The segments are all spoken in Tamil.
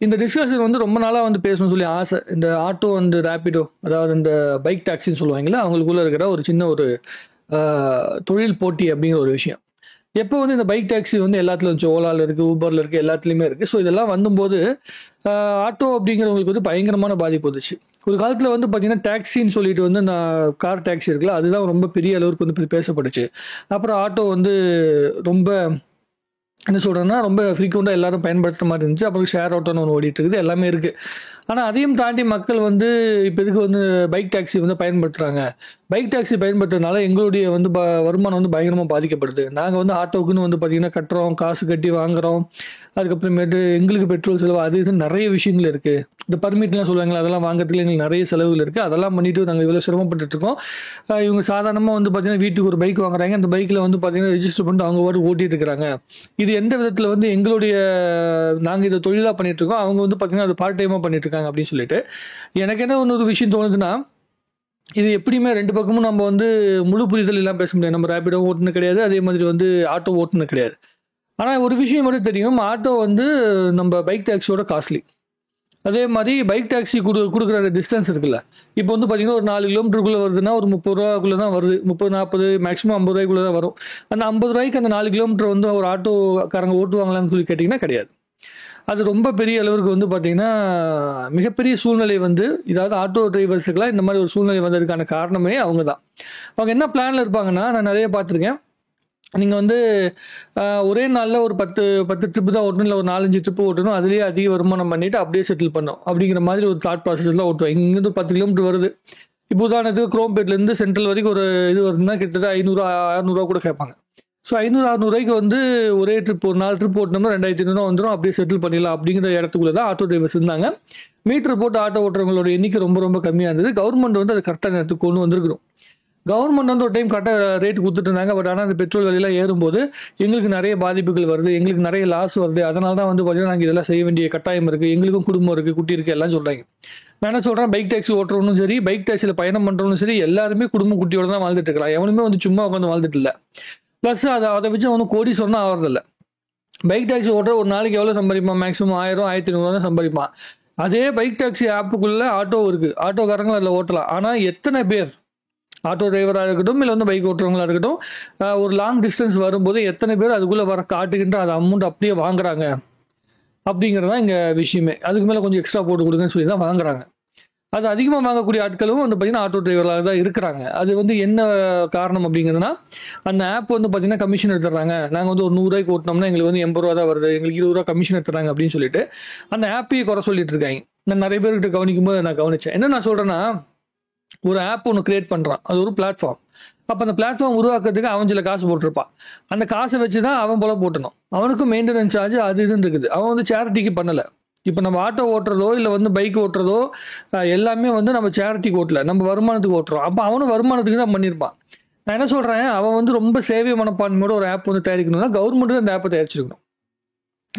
இந்த டிஸ்கஷன் வந்து ரொம்ப நாளாக வந்து பேசணும்னு சொல்லி ஆசை. இந்த ஆட்டோ அண்ட் ரேபிடோ, அதாவது இந்த பைக் டாக்ஸின்னு சொல்லுவாங்களே, அவங்களுக்குள்ள இருக்கிற ஒரு சின்ன ஒரு தொழில் போட்டி அப்படிங்கிற ஒரு விஷயம். எப்போ வந்து இந்த பைக் டாக்ஸி வந்து எல்லாத்துலையும் இருந்துச்சு, ஓலாவில் இருக்குது, ஊபரில் இருக்குது, எல்லாத்துலேயுமே இருக்குது. ஸோ இதெல்லாம் வந்தும்போது ஆட்டோ அப்படிங்கிறவங்களுக்கு வந்து பயங்கரமான பாதிப்பு வந்துச்சு. ஒரு காலத்தில் வந்து பார்த்தீங்கன்னா டாக்ஸின்னு சொல்லிட்டு வந்து நான் கார் டாக்ஸி இருக்குல்ல, அதுதான் ரொம்ப பெரிய அளவுக்கு வந்து பேசப்பட்டுச்சு. அப்புறம் ஆட்டோ வந்து ரொம்ப என்ன சொல்கிறேன்னா ரொம்ப ஃப்ரீக்வெண்ட்டாக எல்லாரும் பயன்படுத்துகிற மாதிரி இருந்துச்சு. அப்புறம் ஷேர் ஆட்டோன்னு ஒன்று ஓடிட்டு இருக்குது, எல்லாமே இருக்குது. ஆனால் அதையும் தாண்டி மக்கள் வந்து இப்போ இதுக்கு வந்து பைக் டாக்ஸி வந்து பயன்படுத்துகிறாங்க. பைக் டாக்ஸி பயன்படுத்துறதுனால எங்களுடைய வந்து வருமானம் வந்து பயங்கரமாக பாதிக்கப்படுது. நாங்கள் வந்து ஆட்டோக்குன்னு வந்து பார்த்திங்கன்னா கட்டுறோம், காசு கட்டி வாங்குகிறோம். அதுக்கப்புறமேட்டு எங்களுக்கு பெட்ரோல் செலவு, அது இது நிறைய விஷயங்கள் இருக்குது. இந்த பர்மிட்லாம் சொல்லுவாங்களா, அதெல்லாம் வாங்குறதுக்கு எங்களுக்கு நிறைய செலவுகள் இருக்குது. அதெல்லாம் பண்ணிவிட்டு நாங்கள் இவ்வளோ சிரமப்பட்டுருக்கோம். இவங்க சாதாரணமாக வந்து பார்த்திங்கன்னா வீட்டுக்கு ஒரு பைக் வாங்குறாங்க, அந்த பைக்கில் வந்து பார்த்திங்கன்னா ரெஜிஸ்டர் பண்ணிட்டு அவங்க பாட்டு ஓட்டிகிட்டு இருக்கிறாங்க. இது எந்த விதத்தில் வந்து எங்களுடைய நாங்கள் இதை தொழிலாக பண்ணிகிட்ருக்கோம், அவங்க வந்து பார்த்திங்கன்னா அது பார்ட் டைமாக பண்ணிகிட்ருக்காங்க அப்படின்னு சொல்லிட்டு எனக்கு என்ன ஒரு விஷயம் தோணுதுன்னா, இது எப்படியுமே ரெண்டு பக்கமும் நம்ம வந்து முழு புரிதல் எல்லாம் பேச முடியாது. நம்ம ரேபிடோ ஓட்டுனது கிடையாது, அதே மாதிரி வந்து ஆட்டோ ஓட்டுனது கிடையாது. ஆனால் ஒரு விஷயம் மட்டும் தெரியும், ஆட்டோ வந்து நம்ம பைக் டாக்ஸியோட காஸ்ட்லி. அதே மாதிரி பைக் டாக்ஸி கொடுக்குற டிஸ்டன்ஸ் இருக்குல்ல, இப்போ வந்து பார்த்தீங்கன்னா ஒரு 4 கிலோமீட்டருக்குள்ளே வருதுன்னா ஒரு 30 ரூபாக்குள்ளே தான் வருது. 30, 40, மேக்ஸிமம் 50 ரூபாய்க்குள்ளே தான் வரும். அந்த 50 ரூபாய்க்கு அந்த 4 கிலோமீட்டர் வந்து ஒரு ஆட்டோக்காரங்க ஓட்டுவாங்களான்னு சொல்லி கேட்டிங்கன்னா கிடையாது. அது ரொம்ப பெரிய அளவுக்கு வந்து பார்த்தீங்கன்னா மிகப்பெரிய சூழ்நிலை வந்து, இதாவது ஆட்டோ டிரைவர்ஸுக்கெல்லாம் இந்த மாதிரி ஒரு சூழ்நிலை வந்ததுக்கான காரணமே அவங்க தான். அவங்க என்ன பிளானில் இருப்பாங்கன்னா, நான் நிறைய பார்த்துருக்கேன். நீங்கள் வந்து ஒரே நாளில் ஒரு 10 ட்ரிப்பு தான் ஓட்டணும், இல்லை ஒரு 4-5 ட்ரிப்பு ஓட்டணும், அதுலேயே அதிக வருமானம் பண்ணிவிட்டு அப்படியே செட்டில் பண்ணோம் அப்படிங்கிற மாதிரி ஒரு தாட் ப்ராசஸ்லாம் ஓட்டுவோம். இங்கேருந்து 10 கிலோமீட்டர் வருது, இப்போ உதாரணத்துக்கு குரோம்பேட்லேருந்து சென்ட்ரல் வரைக்கும் ஒரு இது வருதுன்னா கிட்டத்தட்ட 500, 600 கூட கேட்பாங்க. ஸோ 500, 600 ரூபாய்க்கு வந்து ஒரே ட்ரிப் ஒரு 4 ட்ரிப் ஓட்டினோம்னா 2500 வந்துடும், அப்படியே செட்டில் பண்ணிடலாம் அப்படிங்கிற இடத்துக்குள்ள தான் ஆட்டோ டிரைவர்ஸ் இருந்தாங்க. மீட்டர் போட்டு ஆட்டோ ஓட்டுறவங்களோட எண்ணிக்கை ரொம்ப ரொம்ப கம்மியாக இருந்தது. கவர்மெண்ட் வந்து அது கரெக்டான நேரத்துக்கு கொண்டு வந்திருக்கணும். கவர்மெண்ட் வந்து ஒரு டைம் கரெக்டாக ரேட்டு கொடுத்துட்டு இருந்தாங்க. பட் ஆனால் அந்த பெட்ரோல் விலையெல்லாம் ஏறும்போது எங்களுக்கு நிறைய பாதிப்புகள் வருது, எங்களுக்கு நிறைய லாஸ் வருது. அதனால தான் வந்து பார்த்தீங்கன்னா நாங்கள் இதெல்லாம் செய்ய வேண்டிய கட்டாயம் இருக்குது, எங்களுக்கும் குடும்பம் இருக்குது, குட்டி இருக்குது, எல்லாம் சொல்கிறாங்க. நான் என்ன சொல்கிறேன், பைக் டாக்ஸி ஓட்டுறவனும் சரி, பைக் டாக்ஸியில் பயணம் பண்ணுறவனும் சரி, எல்லாருமே குடும்ப குட்டியோட தான் வாழ்ந்துட்டு இருக்கலாம். எவனுமே வந்து சும்மா உட்காந்து வாழ்ந்துட்டு இல்லை. ப்ளஸ் அதை வச்சு அவனு கோடி சொன்னால் ஆகிறதில்ல. பைக் டாக்ஸி ஓட்டுற ஒரு நாளைக்கு எவ்வளோ சம்பாதிப்பான், மேக்ஸிமம் 1000, 1500 தான் சம்பாதிப்பான். அதே பைக் டாக்ஸி ஆப்புக்குள்ளே ஆட்டோ இருக்குது, ஆட்டோக்காரங்களும் அதில் ஓட்டலாம். ஆனால் எத்தனை பேர் ஆட்டோ டிரைவராக இருக்கட்டும், இல்லை வந்து பைக் ஓட்டுறவங்களா இருக்கட்டும், ஒரு லாங் டிஸ்டன்ஸ் வரும்போது எத்தனை பேர் அதுக்குள்ளே வர காட்டுக்கின்ற அது அமௌண்ட் அப்படியே வாங்குறாங்க அப்படிங்கிறது தான் இங்கே விஷயமே. அதுக்கு மேலே கொஞ்சம் எக்ஸ்ட்ரா போட்டு கொடுங்கன்னு சொல்லி தான் வாங்குறாங்க. அது அதிகமாக வாங்கக்கூடிய ஆட்களும் வந்து பார்த்திங்கன்னா ஆட்டோ டிரைவராக தான் இருக்கிறாங்க. அது வந்து என்ன காரணம் அப்படிங்கிறதுனா, அந்த ஆப் வந்து பார்த்திங்கன்னா கமிஷன் எடுத்துடுறாங்க. நாங்கள் வந்து ஒரு 100 ரூபாய்க்கு ஓட்டினோம்னா எங்களுக்கு வந்து 80 ரூபா தான் வருது, எங்களுக்கு 20 ரூபா கமிஷன் எடுத்துறாங்க அப்படின்னு சொல்லிட்டு அந்த ஆப்பையே குறை சொல்லிட்டு இருக்காங்க. நான் நிறைய பேர்கிட்ட கவனிக்கும் போது நான் கவனித்தேன். என்ன நான் சொல்கிறேன்னா, ஒரு ஆப் ஒன்று கிரியேட் பண்ணுறான், அது ஒரு பிளாட்ஃபார்ம். அப்போ அந்த பிளாட்ஃபார்ம் உருவாக்குறதுக்கு அவன் சில காசு போட்டிருப்பான். அந்த காசை வச்சு தான் அவன் போல போட்டணும். அவனுக்கும் மெயின்டெனன்ஸ் சார்ஜ் அது இதுன்னு இருக்குது. அவன் வந்து சேரிட்டிக்கு பண்ணலை. இப்போ நம்ம ஆட்டோ ஓட்டுறதோ இல்லை வந்து பைக் ஓட்டுறதோ எல்லாமே வந்து நம்ம சேரிட்டிக்கு ஓட்டல, நம்ம வருமானத்துக்கு ஓட்டுறோம். அப்போ அவனும் வருமானத்துக்கு தான் பண்ணியிருப்பான். நான் என்ன சொல்கிறேன், அவன் வந்து ரொம்ப சேவை மனப்பான்மையோட ஒரு ஆப் வந்து தயாரிக்கணும்னா கவர்மெண்ட்டு அந்த ஆப்பை தயாரிச்சிருக்கணும்.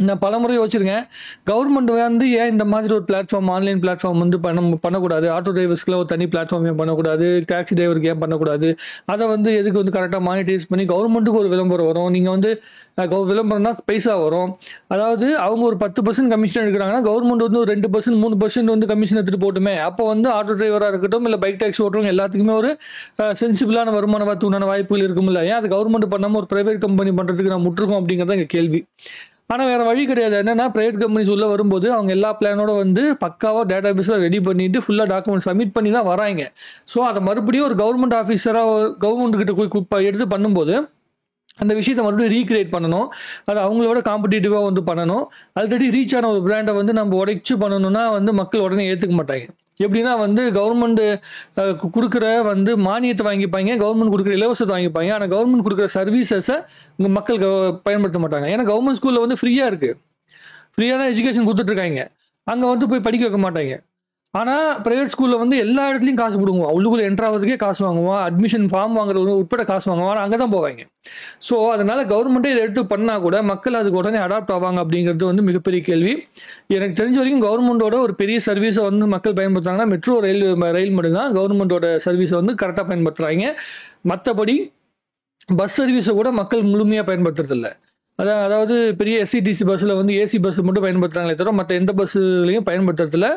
நான் பலமுறை யோசிச்சிருக்கேன், கவர்மெண்ட் வந்து ஏன் இந்த மாதிரி ஒரு பிளாட்ஃபார்ம், ஆன்லைன் பிளாட்ஃபார்ம் வந்து பண்ணக்கூடாது, ஆட்டோ டிரைவர்ஸ்க்குலாம் ஒரு தனி பிளாட்ஃபார்ம் ஏன் பண்ணக்கூடாது, டாக்ஸி டிரைவருக்கு ஏன் பண்ணக்கூடாது, அதை வந்து எதுக்கு வந்து கரெக்டாக மானிட்டைஸ் பண்ணி கவர்மெண்ட்டுக்கு ஒரு விளம்பரம் வரும். நீங்கள் வந்து விளம்பரம்னா பைசா வரும். அதாவது அவங்க ஒரு 10% கமிஷன் எடுக்கிறாங்கன்னா கவர்மெண்ட் வந்து ஒரு 2%, 3% வந்து கமிஷன் எடுத்துகிட்டு போட்டுமே. அப்போ வந்து ஆட்டோ டிரைவராக இருக்கட்டும், இல்லை பைக் டாக்ஸி ஓட்டுறவங்க எல்லாத்துக்குமே ஒரு சென்சிபிளான வருமான வரத்துக்கான வாய்ப்புகள் இருக்கும்ல. ஏன் அது கவர்மெண்ட் பண்ணாமல் ஒரு ப்ரைவேட் கம்பெனி பண்ணுறதுக்கு நான் முட்டிருக்கோம் அப்படிங்கிறத எங்கள் கேள்வி. ஆனால் வேறு வழி கிடையாது. என்னென்னா, ப்ரைவேட் கம்பெனிஸ் உள்ளே வரும்போது அவங்க எல்லா பிளானோட வந்து பக்காவாக டேட்டா பேஸில் ரெடி பண்ணிவிட்டு ஃபுல்லாக டாக்குமெண்ட் சப்மிட் பண்ணி தான் வராங்க. ஸோ அதை மறுபடியும் ஒரு கவர்மெண்ட் ஆஃபீஸராக கவர்மெண்ட்டுக்கிட்ட போய் எடுத்து பண்ணும்போது அந்த விஷயத்தை மறுபடியும் ரீக்ரியேட் பண்ணணும். அது அவங்களோட காம்படிட்டிவாக வந்து பண்ணணும். ஆல்ரெடி ரீச் ஆன ஒரு பிராண்டை வந்து நம்ம உடைச்சு பண்ணணும்னா வந்து மக்கள் உடனே ஏற்றுக்க மாட்டாங்க. எப்படின்னா வந்து கவர்மெண்ட் கொடுக்குற வந்து மானியத்தை வாங்கிப்பாங்க, கவர்மெண்ட் கொடுக்குற இலவசத்தை வாங்கிப்பாங்க. ஆனால் கவர்மெண்ட் கொடுக்குற சர்வீசஸை இங்கே மக்கள் பயன்படுத்த மாட்டாங்க. ஏன்னா கவர்மெண்ட் ஸ்கூலில் வந்து ஃப்ரீயாக இருக்குது, ஃப்ரீயாக தான் எஜுகேஷன் கொடுத்துட்ருக்காங்க. அங்கே வந்து போய் படிக்க வைக்க மாட்டாங்க. ஆனால் ப்ரைவேட் ஸ்கூலில் வந்து எல்லா இடத்துலையும் காசு கொடுங்குவான், உள்ளுக்குள்ளே என்ட்ராகிறதுக்கே காசு வாங்குவான், அட்மிஷன் ஃபார்ம் வாங்குறது உட்பட காசு வாங்குவான். ஆனால் அங்கே தான் போவாங்க. ஸோ அதனால் கவர்மெண்ட்டே இதை எடுத்து பண்ணால் கூட மக்கள் அதுக்கு உடனே அடாப்ட் ஆவாங்க அப்படிங்கிறது வந்து மிகப்பெரிய கேள்வி. எனக்கு தெரிஞ்ச வரைக்கும் கவர்மெண்ட்டோட ஒரு பெரிய சர்வீஸை வந்து மக்கள் பயன்படுத்துறாங்கன்னா மெட்ரோ ரயில் மட்டும்தான் கவர்மெண்ட்டோட சர்வீஸை வந்து கரெக்டாக பயன்படுத்துகிறாங்க. மற்றபடி பஸ் சர்வீஸை கூட மக்கள் முழுமையாக பயன்படுத்துறதில்ல. அதாவது பெரிய எஸ்சிடிசி பஸ்ஸில் வந்து ஏசி பஸ் மட்டும் பயன்படுத்துகிறாங்களே தவிர மற்ற எந்த பஸ்ஸுலையும் பயன்படுத்துறதுல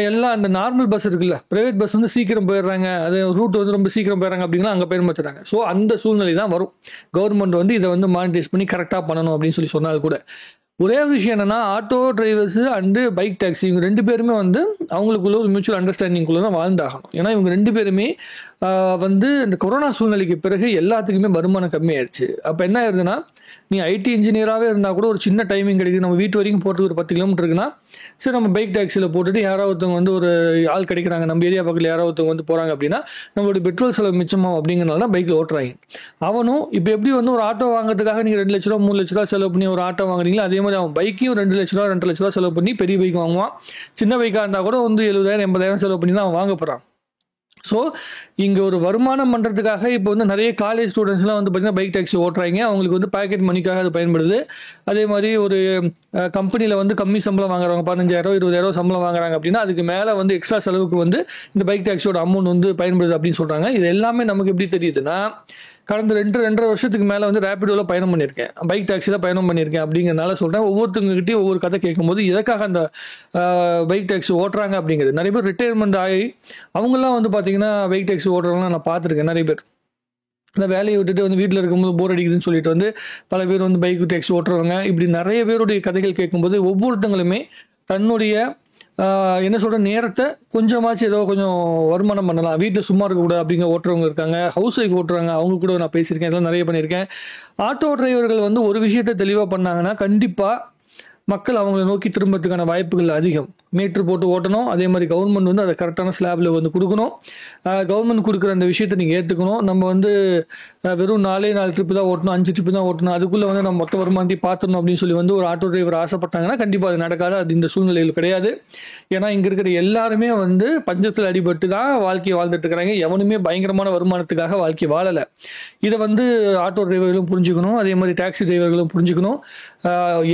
எல்லாம் அந்த நார்மல் பஸ் இருக்குல்ல, ப்ரைவேட் பஸ் வந்து சீக்கிரம் போயிடுறாங்க, அது ரூட் வந்து ரொம்ப சீக்கிரம் போயிடுறாங்க அப்படின்னா அங்கே பயன்படுத்துகிறாங்க. ஸோ அந்த சூழ்நிலை தான் வரும். கவர்மெண்ட் வந்து இதை வந்து மானிட்டைஸ் பண்ணி கரெக்டாக பண்ணணும் அப்படின்னு சொல்லி சொன்னால் கூட ஒரே விஷயம் என்னன்னா, auto drivers and bike taxi இவங்க 2 பேருமே வந்து அவங்களுக்குள்ள ஒரு மியூச்சுவல் அண்டர்ஸ்டாண்டிங்குள்ள தான் வாழ்ந்தாகணும். ஏன்னா இவங்க 2 பேருமே வந்து இந்த கொரோனா சூழ்நிலைக்கு பிறகு எல்லாத்துக்குமே வருமானம் கம்மியாயிடுச்சு. அப்போ என்ன ஆயிருதுன்னா, நீ ஐடி இன்ஜினியராகவே இருந்தால் கூட ஒரு சின்ன டைமிங் கிடைக்குது, நம்ம வீட்டு வரைக்கும் போகிறதுக்கு ஒரு 10 கிலோமீட்டர் இருக்குன்னா சரி நம்ம பைக் டாக்ஸியில் போட்டுட்டு யாராவது ஒருத்தவங்க வந்து ஒரு ஆள் கிடைக்கிறாங்க, நம்ம ஏரியா பக்கத்தில் யாராவது ஒருத்தவங்க வந்து போகிறாங்க அப்படின்னா நம்மளுடைய பெட்ரோல் செலவு மிச்சமாகும் அப்படிங்கிறனால தான் பைக்கில் ஓட்டுறாங்க. அவனும் இப்போ எப்படி வந்து ஒரு ஆட்டோ வாங்குறதுக்காக நீங்கள் 2 லட்ச ரூபா 3 லட்ச ரூபா செலவு பண்ணி ஒரு ஆட்டோ வாங்குறீங்களா, அதே மாதிரி அவன் பைக்கையும் 2 லட்ச ரூபா 2 லட்ச ரூபா செலவு பண்ணி பெரிய பைக் வாங்குவான். சின்ன பைக்காக இருந்தால் கூட வந்து 70,000 80,000 செலவு பண்ணி தான் அவன் வாங்க போகிறான். ஸோ இங்கே ஒரு வருமானம் பண்ணுறதுக்காக இப்போ வந்து நிறைய காலேஜ் ஸ்டூடெண்ட்ஸ்லாம் வந்து பார்த்திங்கன்னா பைக் டாக்ஸி ஓட்டுறாங்க. அவங்களுக்கு வந்து பாக்கெட் மணிக்காக அது பயன்படுது. அதே மாதிரி ஒரு கம்பெனியில் வந்து கம்மி சம்பளம் வாங்குறவங்க 15,000 20,000 சம்பளம் வாங்குறாங்க அப்படின்னா அதுக்கு மேலே வந்து எக்ஸ்ட்ரா செலவுக்கு வந்து இந்த பைக் டாக்ஸியோட அமௌண்ட் வந்து பயன்படுது அப்படின்னு சொல்கிறாங்க. இது எல்லாமே நமக்கு எப்படி தெரியுதுன்னா, கடந்த 2-2.5 வருஷத்துக்கு மேலே வந்து ரேபிடோவில் பயணம் பண்ணியிருக்கேன், பைக் டாக்ஸியில் பயணம் பண்ணியிருக்கேன் அப்படிங்கிறனால சொல்கிறேன். ஒவ்வொருத்தவங்ககிட்டயும் ஒவ்வொரு கதை கேட்கும்போது எதுக்காக அந்த பைக் டாக்ஸி ஓட்டுறாங்க அப்படிங்கிறது. நிறைய பேர் ரிட்டையர்மெண்ட் ஆகி அவங்கெல்லாம் வந்து பார்த்தீங்கன்னா பைக் டாக்ஸி ஓட்டுறவங்களாம் நான் பார்த்துருக்கேன். நிறைய பேர் இந்த வேலையை விட்டுட்டு வந்து வீட்டில் இருக்கும்போது போர் அடிக்குதுன்னு சொல்லிட்டு வந்து பல பேர் வந்து பைக் டாக்ஸி ஓட்டுறவங்க, இப்படி நிறைய பேருடைய கதைகள் கேட்கும்போது ஒவ்வொருத்தங்களுமே தன்னுடைய என்ன சொல்கிற நேரத்தை கொஞ்சமாச்சும் ஏதோ கொஞ்சம் வருமானம் பண்ணலாம், வீட்டில் சும்மா இருக்கக்கூடாது அப்படிங்கிற ஓட்டுறவங்க இருக்காங்க. ஹவுஸ் ஒய்ஃப் ஓட்டுறாங்க, அவங்க கூட நான் பேசியிருக்கேன், இதெல்லாம் நிறைய பண்ணியிருக்கேன். ஆட்டோ டிரைவர்கள் வந்து ஒரு விஷயத்தை தெளிவாக பண்ணாங்கன்னா கண்டிப்பாக மக்கள் அவங்கள நோக்கி திரும்பத்துக்கான வாய்ப்புகள் அதிகம். மீட்ரு போட்டு ஓட்டணும், அதே மாதிரி கவர்மெண்ட் வந்து அதை கரெக்டான ஸ்லாபில் வந்து கொடுக்கணும். கவர்மெண்ட் கொடுக்குற அந்த விஷயத்தை நீங்கள் ஏற்றுக்கணும். நம்ம வந்து வெறும் 4 ட்ரிப்பு தான் ஓட்டணும், 5 ட்ரிப்பு தான் ஓட்டணும், அதுக்குள்ளே வந்து நம்ம மொத்த வருமானத்தை பார்த்துடணும் அப்படின்னு சொல்லி வந்து ஒரு ஆட்டோ டிரைவர் ஆசைப்பட்டாங்கன்னா கண்டிப்பாக அது நடக்காது. அது இந்த சூழ்நிலையில் கிடையாது. ஏன்னா இங்கே இருக்கிற எல்லாருமே வந்து பஞ்சத்தில் அடிபட்டு தான் வாழ்க்கையை வாழ்ந்துட்டு இருக்கிறாங்க. எவனுமே பயங்கரமான வருமானத்துக்காக வாழ்க்கையை வாழலை. இதை வந்து ஆட்டோ டிரைவர்களும் புரிஞ்சுக்கணும், அதே மாதிரி டாக்ஸி டிரைவர்களும் புரிஞ்சுக்கணும்.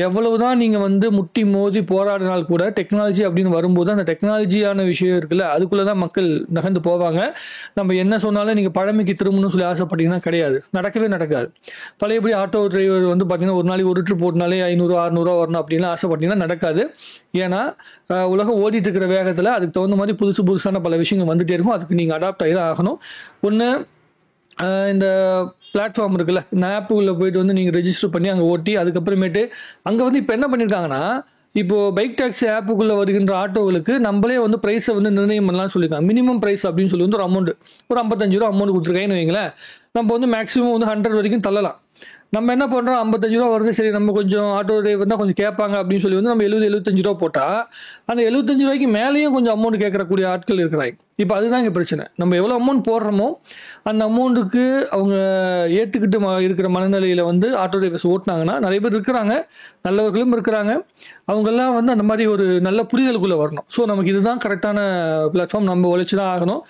எவ்வளவுதான் நீங்கள் வந்து முட்டி மோதி போராடினால் கூட டெக்னாலஜி அப்படின்னு வரும்போது அந்த டெக்னாலஜியான விஷயம் இருக்குல்ல, அதுக்குள்ளே தான் மக்கள் நகர்ந்து போவாங்க. நம்ம என்ன சொன்னாலும் நீங்கள் பழமைக்கு திரும்பணும்னு சொல்லி ஆசைப்பட்டீங்கன்னா கிடையாது, நடக்கவே நடக்காது. பழையபடி ஆட்டோ டிரைவர் வந்து பார்த்தீங்கன்னா ஒரு நாளைக்கு ஒரு ட்ரிப் போட்டனாலே 500-600 வரணும் அப்படின்லாம் ஆசைப்பட்டீங்கன்னா நடக்காது. ஏன்னா உலகம் ஓடிட்டு இருக்கிற வேகத்தில் அதுக்கு தகுந்த மாதிரி புதுசான பல விஷயங்கள் வந்துகிட்டே இருக்கும். அதுக்கு நீங்கள் அடாப்ட் ஆகி தான் ஆகணும். ஒன்று இந்த பிளாட்ஃபார்ம் இருக்குல்ல, இந்த ஆப்புக்குள்ளே போயிட்டு வந்து நீங்கள் ரெஜிஸ்டர் பண்ணி அங்கே ஓட்டி அதுக்கப்புறமேட்டு அங்கே வந்து இப்போ என்ன பண்ணியிருக்காங்கன்னா, இப்போது பைக் டாக்ஸி ஆப்புக்குள்ளே வருகின்ற ஆட்டோவுக்கு நம்மளே வந்து ப்ரைஸை வந்து நிர்ணயம் பண்ணலாம்னு சொல்லியிருக்காங்க. மினிமம் ப்ரைஸ் அப்படின்னு சொல்லி வந்து ஒரு அமௌண்ட், ஒரு 55 ரூபா அமௌண்ட் கொடுத்துருக்காங்கன்னு வைங்களேன். நம்ம வந்து மேக்ஸிமம் வந்து 100 வரைக்கும் தள்ளலாம். நம்ம என்ன பண்ணுறோம், 55 ரூபா வருது, சரி நம்ம கொஞ்சம் ஆட்டோ டிரைவர் தான் கொஞ்சம் கேட்பாங்க அப்படின்னு சொல்லி வந்து நம்ம 70-75 ரூபா போட்டால் அந்த 75 ரூபாய்க்கு மேலேயும் கொஞ்சம் அமௌண்ட் கேட்கக்கூடிய ஆட்கள் இருக்கிறாங்க. இப்போ அதுதான் இங்கே பிரச்சனை. நம்ம எவ்வளோ அமௌண்ட் போடுறோமோ அந்த அமௌண்ட்டுக்கு அவங்க ஏற்றுக்கிட்டு இருக்கிற மனநிலையில் வந்து ஆட்டோ டிரைவர்ஸ் ஓட்டினாங்கன்னா நிறைய பேர் இருக்கிறாங்க, நல்லவர்களும் இருக்கிறாங்க. அவங்கெல்லாம் வந்து அந்த மாதிரி ஒரு நல்ல புரிதலுக்குள்ளே வரணும். ஸோ நமக்கு இதுதான் கரெக்டான பிளாட்ஃபார்ம், நம்ம உழைச்சி தான் ஆகணும்.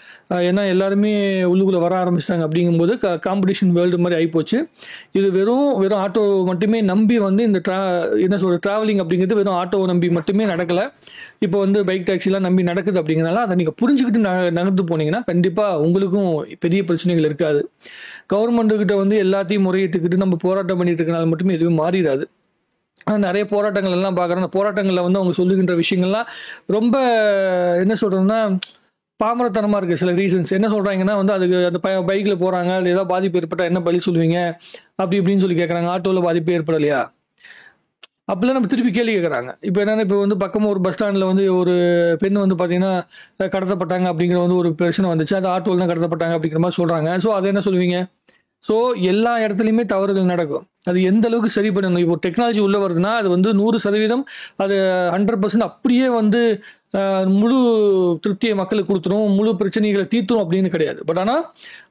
ஏன்னா எல்லாருமே உள்ளுக்குள்ளே வர ஆரம்பிச்சிட்டாங்க. அப்படிங்கும்போது காம்படிஷன் வேர்ல்டு மாதிரி ஆகிப்போச்சு. இது வெறும் ஆட்டோ மட்டுமே நம்பி வந்து இந்த என்ன சொல்கிற ட்ராவலிங் அப்படிங்கிறது வெறும் ஆட்டோவை நம்பி மட்டுமே நடக்கலை. இப்போ வந்து பைக் டாக்ஸிலாம் நம்பி நடக்குது. அப்படிங்கிறனால அதை நீங்கள் புரிஞ்சுக்கிட்டு நகர்ந்து போனீங்கன்னா கண்டிப்பாக உங்களுக்கும் பெரிய பிரச்சனைகள் இருக்காது. கவர்மெண்ட்டுக்கிட்ட வந்து எல்லாத்தையும் முறையிட்டுக்கிட்டு நம்ம போராட்டம் பண்ணிட்டு இருக்கனால மட்டுமே எதுவும் மாறிடாது. ஆனால் நிறைய போராட்டங்கள் எல்லாம் பார்க்குறோம். அந்த போராட்டங்களில் வந்து அவங்க சொல்லுகின்ற விஷயங்கள்லாம் ரொம்ப என்ன சொல்கிறதுன்னா பாமரத்தனமாக இருக்குது. சில ரீசன்ஸ் என்ன சொல்கிறாங்கன்னா வந்து அதுக்கு அந்த பைக்கில் போகிறாங்க, அது ஏதாவது பாதிப்பு ஏற்பட்டால் என்ன பதில் சொல்லுவீங்க அப்படி இப்படின்னு சொல்லி கேட்குறாங்க. ஆட்டோவில் பாதிப்பு ஏற்படலையா அப்படிலாம் நம்ம திருப்பி கேள்வி கேட்குறாங்க. இப்போ என்னென்னா, இப்போ வந்து பக்கமாக ஒரு பஸ் ஸ்டாண்டில் வந்து ஒரு பெண் வந்து பார்த்தீங்கன்னா கடத்தப்பட்டாங்க அப்படிங்கிற வந்து ஒரு பிரச்சனை வந்துச்சு. அது ஆட்டோவில் தான் கடத்தப்பட்டாங்க அப்படிங்கிற மாதிரி சொல்கிறாங்க. ஸோ அதை என்ன சொல்லுவீங்க? ஸோ எல்லா இடத்துலையுமே தவறுகள் நடக்கும். அது எந்த அளவுக்கு சரி பண்ணணும். இப்போ டெக்னாலஜி உள்ளே வருதுன்னா அது வந்து 100% அது 100% அப்படியே வந்து முழு திருப்தியை மக்களுக்கு கொடுத்துரும், முழு பிரச்சனைகளை தீர்த்துரும் அப்படின்னு கிடையாது. பட் ஆனால்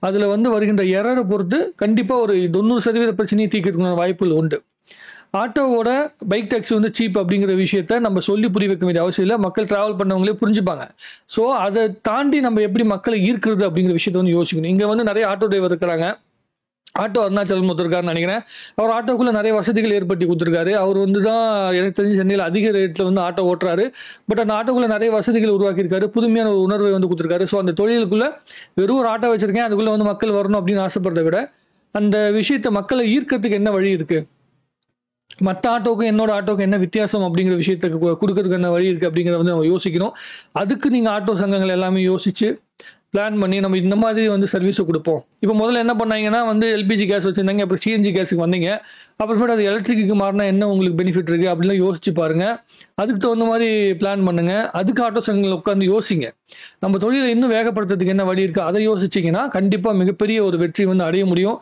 அதில் வந்து வருகின்ற எரரை பொறுத்து கண்டிப்பாக ஒரு 90% பிரச்சனையை தீர்க்கிறதுக்கான வாய்ப்புகள் உண்டு. ஆட்டோவோட பைக் டாக்ஸி வந்து சீப் அப்படிங்கிற விஷயத்த நம்ம சொல்லி புரிய வைக்க வேண்டிய அவசியம் இல்லை. மக்கள் டிராவல் பண்ணவங்களே புரிஞ்சுப்பாங்க. ஸோ அதை தாண்டி நம்ம எப்படி மக்களை ஈர்க்கிறது அப்படிங்கிற விஷயத்த வந்து யோசிக்கணும். இங்கே வந்து நிறைய ஆட்டோ டிரைவர் இருக்கிறாங்க. ஆட்டோ அருணாச்சலம் ஒருத்தருக்காருன்னு நினைக்கிறேன். அவர் ஆட்டோக்குள்ளே நிறைய வசதிகள் ஏற்படுத்தி கொடுத்துருக்காரு. அவர் வந்து தான் எனக்கு தெரிஞ்சு சென்னையில் அதிக ரேட்டில் வந்து ஆட்டோ ஓட்டுறாரு. பட் அந்த ஆட்டோக்குள்ளே நிறைய வசதிகள் உருவாக்கியிருக்காரு, புதுமையான ஒரு உணர்வை வந்து கொடுத்துருக்காரு. ஸோ அந்த தொழிலுக்குள்ளே வெறும் ஒரு ஆட்டோ வச்சுருக்கேன், அதுக்குள்ளே வந்து மக்கள் வரணும் அப்படின்னு ஆசைப்படுறத விட அந்த விஷயத்தை மக்களை ஈர்க்கிறதுக்கு என்ன வழி இருக்குது? மற்ற ஆட்டோக்கும் என்னோட ஆட்டோக்கும் என்ன வித்தியாசம் அப்படிங்கிற விஷயத்துக்கு கொடுக்கறதுக்கு என்ன வழி இருக்குது அப்படிங்கிறத வந்து நம்ம யோசிக்கணும். அதுக்கு நீங்கள் ஆட்டோ சங்கங்கள் எல்லாமே யோசிச்சு பிளான் பண்ணி நம்ம இந்த மாதிரி வந்து சர்வீஸை கொடுப்போம். இப்போ முதல்ல என்ன பண்ணாங்கன்னா வந்து எல்பிஜி கேஸ் வச்சுருந்தாங்க, அப்புறம் சிஎன்ஜி கேஸுக்கு வந்தீங்க, அப்புறமேட்டு அது எலக்ட்ரிக்கு மாறினா என்ன உங்களுக்கு பெனிஃபிட் இருக்குது அப்படிலாம் யோசிச்சு பாருங்கள். அதுக்கு தகுந்த மாதிரி பிளான் பண்ணுங்கள். அதுக்கு ஆட்டோ சங்கங்கள் உட்காந்து யோசிங்க. நம்ம தொழிலை இன்னும் வேகப்படுத்துறதுக்கு என்ன வழி இருக்குது அதை யோசிச்சிங்கன்னா கண்டிப்பாக மிகப்பெரிய ஒரு வெற்றி வந்து அடைய முடியும்.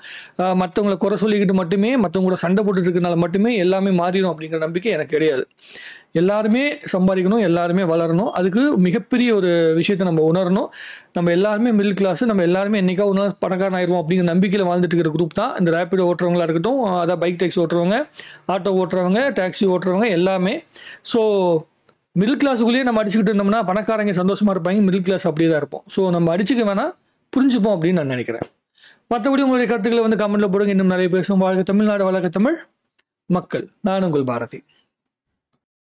மற்றவங்களை குறை சொல்லிக்கிட்டு மட்டுமே, மற்றவங்களோட சண்டை போட்டுட்டு இருக்கனால மட்டுமே எல்லாமே மாறிடும் அப்படிங்கிற நம்பிக்கை எனக்கு கிடையாது. எல்லாருமே சம்பாதிக்கணும், எல்லாருமே வளரணும். அதுக்கு மிகப்பெரிய ஒரு விஷயத்தை நம்ம உணரணும். நம்ம எல்லாருமே மிடில் கிளாஸ், நம்ம எல்லாருமே என்னைக்காவது ஒரு நாள் பணக்காரன் ஆயிடுவோம் அப்படிங்கிற நம்பிக்கையில் வாழ்ந்துட்டு இருக்கிற குரூப் தான் இந்த ரேப்பிடோ ஓட்டுறவங்களா இருக்கட்டும், அதான் பைக் டாக்ஸி ஓட்டுறவங்க, ஆட்டோ ஓட்டுறவங்க, டாக்ஸி ஓட்டுறவங்க எல்லாமே. ஸோ மிடில் கிளாஸுக்குள்ளேயே நம்ம அடிச்சுக்கிட்டு இருந்தோம்னா பணக்காரங்க சந்தோஷமாக இருப்பாங்க, மிடில் கிளாஸ் அப்படியே தான் இருப்போம். ஸோ நம்ம அடிச்சுக்க வேணாம், புரிஞ்சுப்போம் அப்படின்னு நான் நினைக்கிறேன். மற்றபடி உங்களுடைய கருத்துக்களை வந்து கமெண்ட்டில் போடுங்க. இன்னும் நிறைய பேசுவோம். வாழ்க தமிழ்நாடு, வளர்க்க தமிழ் மக்கள். நான் உங்கள் பாரதி.